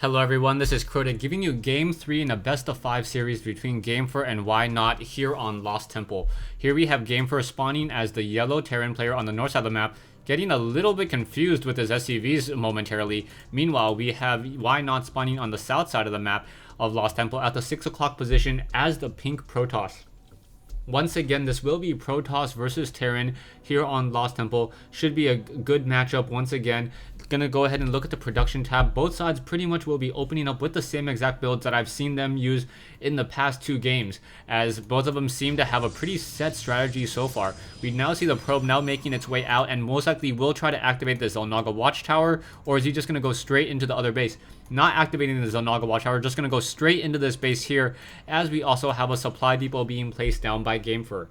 Hello everyone, this is Crota giving you Game 3 in a best of 5 series between Gamfvr and Ynot here on Lost Temple. Here we have Gamfvr spawning as the yellow Terran player on the north side of the map, getting a little bit confused with his SCVs momentarily. Meanwhile, we have Ynot spawning on the south side of the map of Lost Temple at the 6 o'clock position as the pink Protoss. Once again, this will be Protoss versus Terran here on Lost Temple. Should be a good matchup once again. Gonna go ahead and look at the production tab. Both sides pretty much will be opening up with the same exact builds that I've seen them use in the past 2 games, as both of them seem to have a pretty set strategy so far. We now see the probe now making its way out and most likely will try to activate the Xel'Naga Watchtower, or is he just gonna go straight into the other base? Not activating the Xel'Naga Watchtower, just gonna go straight into this base here, as we also have a supply depot being placed down by Gamfvr.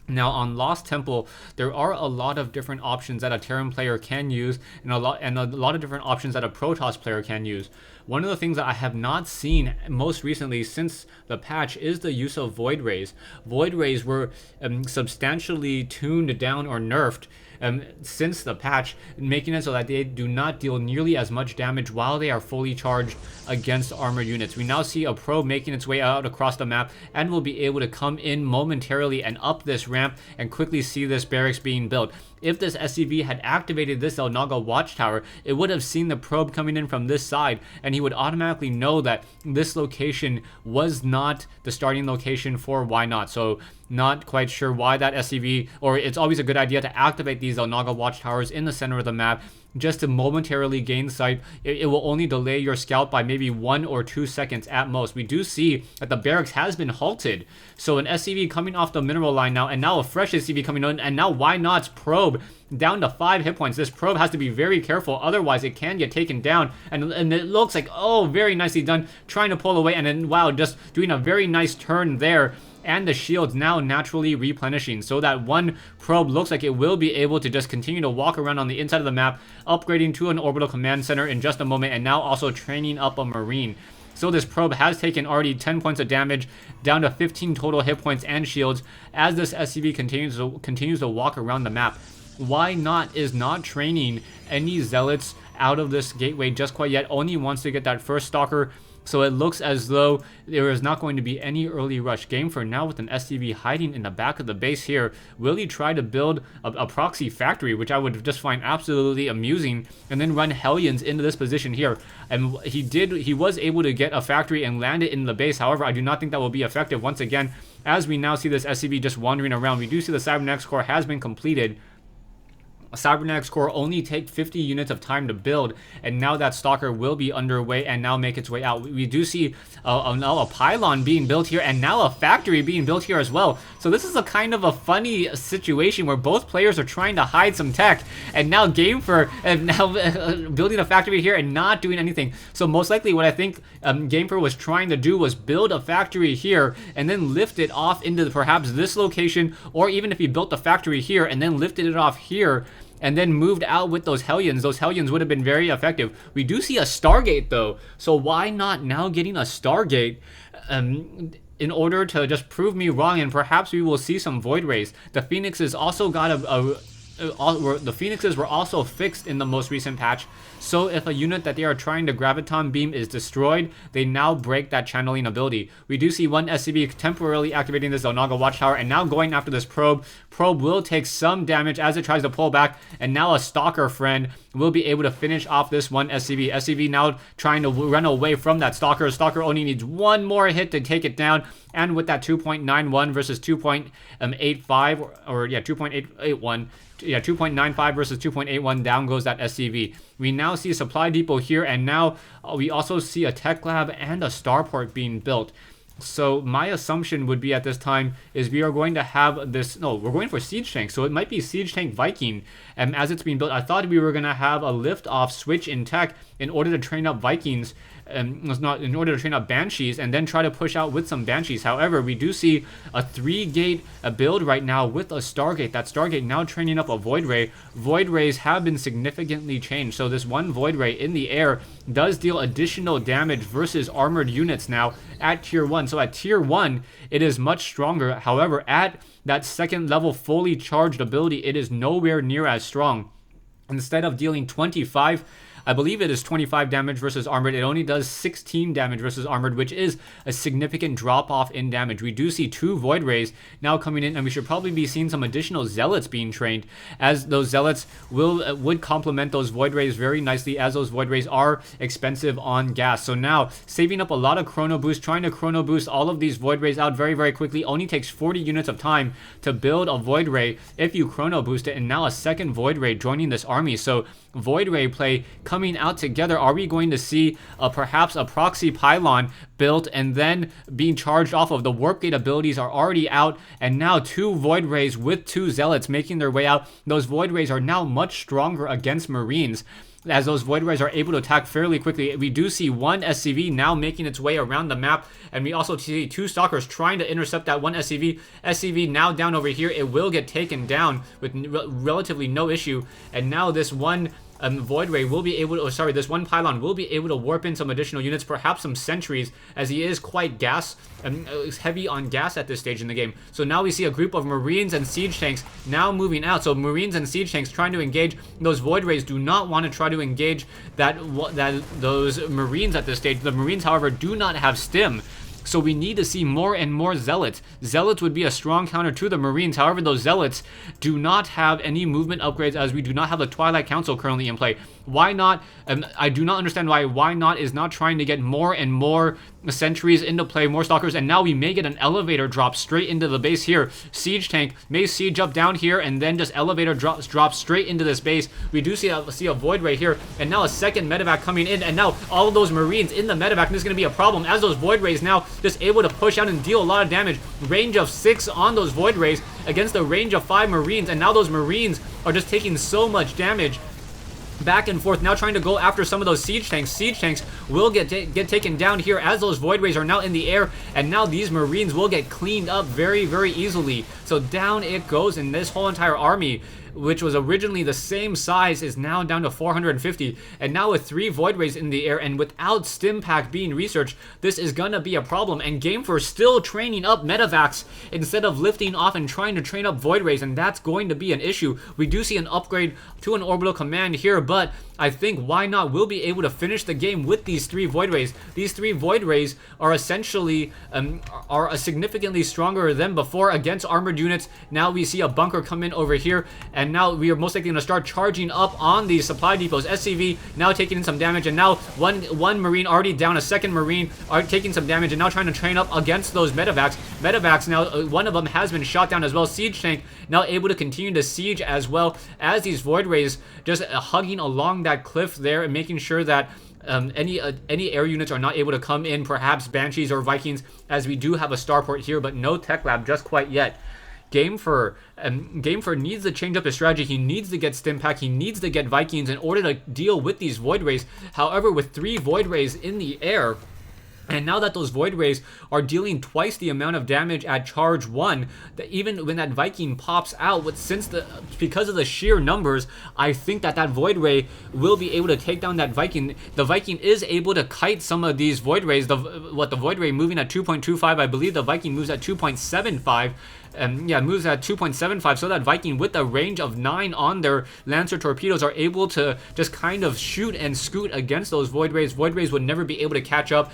Now on Lost Temple, there are a lot of different options that a Terran player can use, and a lot of different options that a Protoss player can use. One of the things that I have not seen most recently since the patch is the use of Void Rays. Void Rays were substantially tuned down or nerfed since the patch, making it so that they do not deal nearly as much damage while they are fully charged against armored units. We now see a probe making its way out across the map and will be able to come in momentarily and up this ramp and quickly see this barracks being built. If this SCV had activated this Xel'Naga Watchtower, it would have seen the probe coming in from this side, and he would automatically know that this location was not the starting location for Ynot. So not quite sure why that SCV, or it's always a good idea to activate these Xel'Naga Watchtowers in the center of the map just to momentarily gain sight. It will only delay your scout by maybe 1 or 2 seconds at most. We do see that the barracks has been halted. So an SCV coming off the mineral line now, and now a fresh SCV coming on, and now Ynot's probe down to 5 hit points. This probe has to be very careful, otherwise it can get taken down. And it looks like, oh, very nicely done, trying to pull away, and then wow, just doing a very nice turn there. And the shields now naturally replenishing, so that one probe looks like it will be able to just continue to walk around on the inside of the map, upgrading to an orbital command center in just a moment, and now also training up a marine. So this probe has taken already 10 points of damage, down to 15 total hit points and shields, as this SCV continues to walk around the map. Ynot is not training any zealots out of this gateway just quite yet, only wants to get that first stalker. So it looks as though there is not going to be any early rush. Gamfvr now with an SCV hiding in the back of the base here. Will he try to build a proxy factory, which I would just find absolutely amusing, and then run Hellions into this position here? And he was able to get a factory and land it in the base. However, I do not think that will be effective once again, as we now see this SCV just wandering around. We do see the Cybernetics core has been completed. A Cybernetics core only take 50 units of time to build, and now that stalker will be underway and now make its way out. We do see now a pylon being built here, and now a factory being built here as well. So this is a kind of a funny situation where both players are trying to hide some tech, and now Gamfvr now building a factory here and not doing anything. So most likely what I think Gamfvr was trying to do was build a factory here and then lift it off into perhaps this location, or even if he built the factory here and then lifted it off here and then moved out with those Hellions would have been very effective. We do see a Stargate though, so why not now getting a Stargate in order to just prove me wrong, and perhaps we will see some Void Rays. The Phoenixes also got the Phoenixes were also fixed in the most recent patch, so if a unit that they are trying to graviton beam is destroyed, they now break that channeling ability. We do see one SCV temporarily activating this Xel'Naga Watchtower and now going after this probe. Probe will take some damage as it tries to pull back, and now a stalker friend will be able to finish off this one SCV. SCV now trying to run away from that stalker. Stalker only needs one more hit to take it down, and with that 2.91 versus 2.85, or yeah, 2.881, yeah, 2.95 versus 2.81, down goes that SCV. We now see a supply depot here, and now we also see a tech lab and a starport being built. So my assumption would be at this time is we are going to have this, no, we're going for Siege Tank, so it might be Siege Tank Viking as it's being built. I thought we were going to have a lift-off switch in tech in order to train up Vikings, in order to train up Banshees and then try to push out with some Banshees. However, we do see a 3-gate build right now with a Stargate. That Stargate now training up a Void Ray. Void Rays have been significantly changed, so this one Void Ray in the air does deal additional damage versus armored units now at tier 1. So at tier 1, it is much stronger. However, at that second level fully charged ability, it is nowhere near as strong. Instead of dealing 25 I believe it is 25 damage versus armored. It only does 16 damage versus armored, which is a significant drop off in damage. We do see 2 Void Rays now coming in, and we should probably be seeing some additional Zealots being trained, as those Zealots would complement those Void Rays very nicely, as those Void Rays are expensive on gas. So now, saving up a lot of Chrono Boost, trying to Chrono Boost all of these Void Rays out very, very quickly. Only takes 40 units of time to build a Void Ray if you Chrono Boost it, and now a second Void Ray joining this army. So Void Ray play coming out together. Are we going to see perhaps a proxy pylon built and then being charged off of? The Warp Gate abilities are already out, and now 2 Void Rays with 2 Zealots making their way out. Those Void Rays are now much stronger against Marines, as those Void Rays are able to attack fairly quickly. We do see 1 SCV now making its way around the map, and we also see 2 Stalkers trying to intercept that 1 SCV. SCV now down over here. It will get taken down with relatively no issue, and now this one Void Ray will be able to, this one Pylon will be able to warp in some additional units, perhaps some sentries, as he is quite gas heavy on gas at this stage in the game. So now we see a group of Marines and Siege Tanks now moving out. So Marines and Siege Tanks trying to engage. Those Void Rays do not want to try to engage those Marines at this stage. The Marines, however, do not have stim. So we need to see more and more Zealots. Zealots would be a strong counter to the Marines. However, those Zealots do not have any movement upgrades, as we do not have the Twilight Council currently in play. Why not? I do not understand why not is not trying to get more and more sentries into play, more Stalkers, and now we may get an elevator drop straight into the base here. Siege Tank may siege up down here, and then just elevator drop straight into this base. We do see a Void Ray here, and now a second medevac coming in, and now all of those Marines in the medevac. This is going to be a problem, as those Void Rays now just able to push out and deal a lot of damage. Range of 6 on those Void Rays against a range of 5 Marines, and now those Marines are just taking so much damage back and forth, now trying to go after some of those Siege Tanks. Siege Tanks will get taken down here, as those Void Rays are now in the air, and now these Marines will get cleaned up very, very easily. So down it goes, and this whole entire army, which was originally the same size, is now down to 450. And now with 3 Void Rays in the air and without Stim Pack being researched, this is gonna be a problem. And Gamfvr still training up medevacs instead of lifting off and trying to train up Void Rays, and that's going to be an issue. We do see an upgrade to an orbital command here, but I think why not will be able to finish the game with these 3 Void Rays. These 3 Void Rays are essentially are significantly stronger than before against armored units. Now we see a bunker come in over here, and now we are most likely going to start charging up on these supply depots. SCV now taking in some damage, and now one Marine already down, a second Marine are taking some damage, and now trying to train up against those medevacs. Medevacs now, one of them has been shot down as well. Siege Tank now able to continue to siege, as well as these Void Rays just hugging along that cliff there and making sure that any air units are not able to come in, perhaps Banshees or Vikings, as we do have a starport here, but no tech lab just quite yet. Gamefvr needs to change up his strategy. He needs to get Stim Pack. He needs to get Vikings in order to deal with these Void Rays. However, with 3 Void Rays in the air, and now that those Void Rays are dealing twice the amount of damage at charge 1, that even when that Viking pops out, because of the sheer numbers, I think that Void Ray will be able to take down that Viking. The Viking is able to kite some of these Void Rays. The Void Ray moving at 2.25, I believe the Viking moves at 2.75. Moves at 2.75, so that Viking with a range of 9 on their Lancer torpedoes are able to just kind of shoot and scoot against those Void Rays. Void Rays would never be able to catch up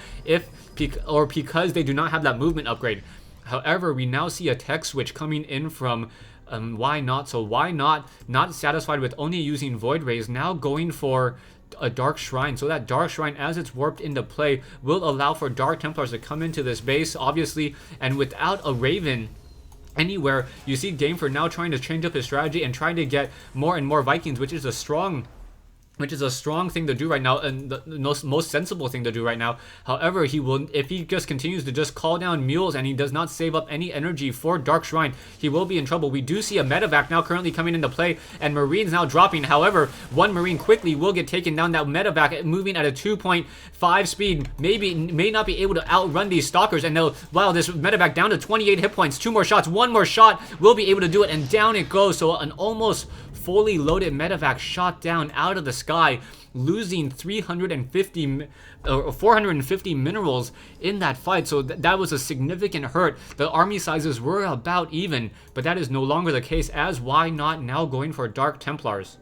because they do not have that movement upgrade. However, we now see a tech switch coming in from Ynot. So Ynot, not satisfied with only using Void Rays, now going for a Dark Shrine. So that Dark Shrine, as it's warped into play, will allow for Dark Templars to come into this base, obviously, and without a Raven anywhere, you see Gamefvr now trying to change up his strategy and trying to get more and more Vikings, which is a strong thing to do right now, and the most sensible thing to do right now. However, he will, if he just continues to just call down mules and he does not save up any energy for Dark Shrine, he will be in trouble. We do see a medevac now currently coming into play, and Marines now dropping. However, one Marine quickly will get taken down. That medevac moving at a 2.5 speed may not be able to outrun these Stalkers, and wow, this medevac down to 28 hit points. 2 more shots, 1 more shot will be able to do it, and down it goes. So an almost fully loaded medevac shot down out of the sky, losing 450 minerals in that fight. So that was a significant hurt. The army sizes were about even, but that is no longer the case, as Ynot now going for Dark Templars.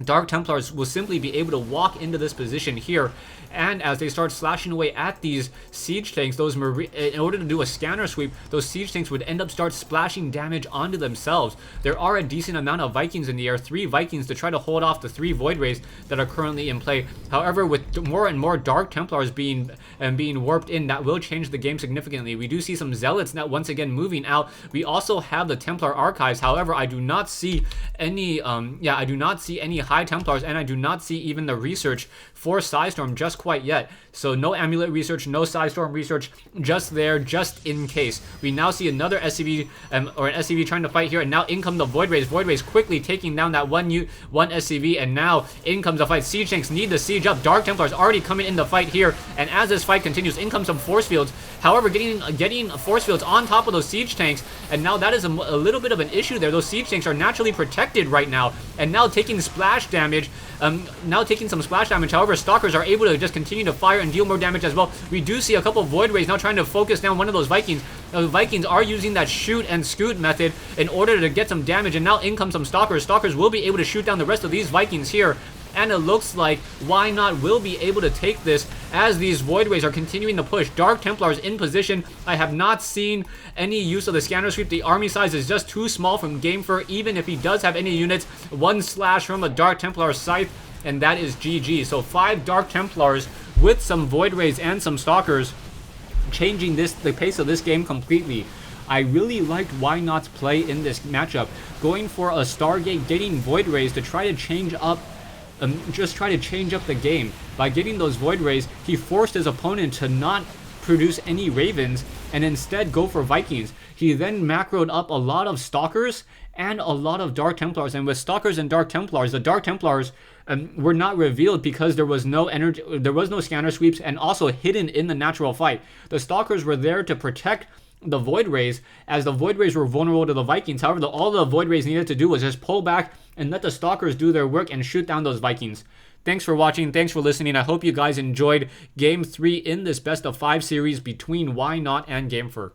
Dark Templars will simply be able to walk into this position here, and as they start slashing away at these siege tanks, in order to do a scanner sweep, those siege tanks would end up start splashing damage onto themselves. There are a decent amount of Vikings in the air, 3 Vikings to try to hold off the 3 Void Rays that are currently in play. However, with more and more Dark Templars being warped in, that will change the game significantly. We do see some Zealots now once again moving out. We also have the Templar Archives. However, I do not see any High Templars, and I do not see even the research for Psystorm just quite yet. So no Amulet research, no Psystorm research, just there, just in case. We now see another SCV, or an SCV trying to fight here, and now in come the Void Rays. Void Rays quickly taking down that one SCV, and now in comes the fight. Siege tanks need to siege up. Dark Templars already coming in the fight here, and as this fight continues, in comes some force fields. However, getting force fields on top of those siege tanks, and now that is a little bit of an issue there. Those siege tanks are naturally protected right now, and now taking splash damage. However, Stalkers are able to just continue to fire and deal more damage as well. We do see a couple of Void Rays now trying to focus down one of those Vikings. The Vikings are using that shoot and scoot method in order to get some damage, and now in come some Stalkers. Stalkers will be able to shoot down the rest of these Vikings here, and it looks like Ynot will be able to take this as these Void Rays are continuing to push. Dark Templars in position. I have not seen any use of the scanner sweep. The army size is just too small from Gamfvr, even if he does have any units. 1 slash from a Dark Templar scythe, and that is GG. So 5 Dark Templars with some Void Rays and some Stalkers, changing the pace of this game completely. I really liked Ynot's play in this matchup, going for a Stargate, getting Void Rays to try to change up the game. By getting those Void Rays, he forced his opponent to not produce any Ravens and instead go for Vikings. He then macroed up a lot of Stalkers and a lot of Dark Templars, and with Stalkers and Dark Templars, the Dark Templars were not revealed because there was no energy, there was no scanner sweeps, and also hidden in the natural fight. The Stalkers were there to protect the Void Rays, as the Void Rays were vulnerable to the Vikings. However, all the Void Rays needed to do was just pull back and let the Stalkers do their work and shoot down those Vikings. Thanks for watching. Thanks for listening. I hope you guys enjoyed Game 3 in this best of 5 series between Ynot and Gamfvr.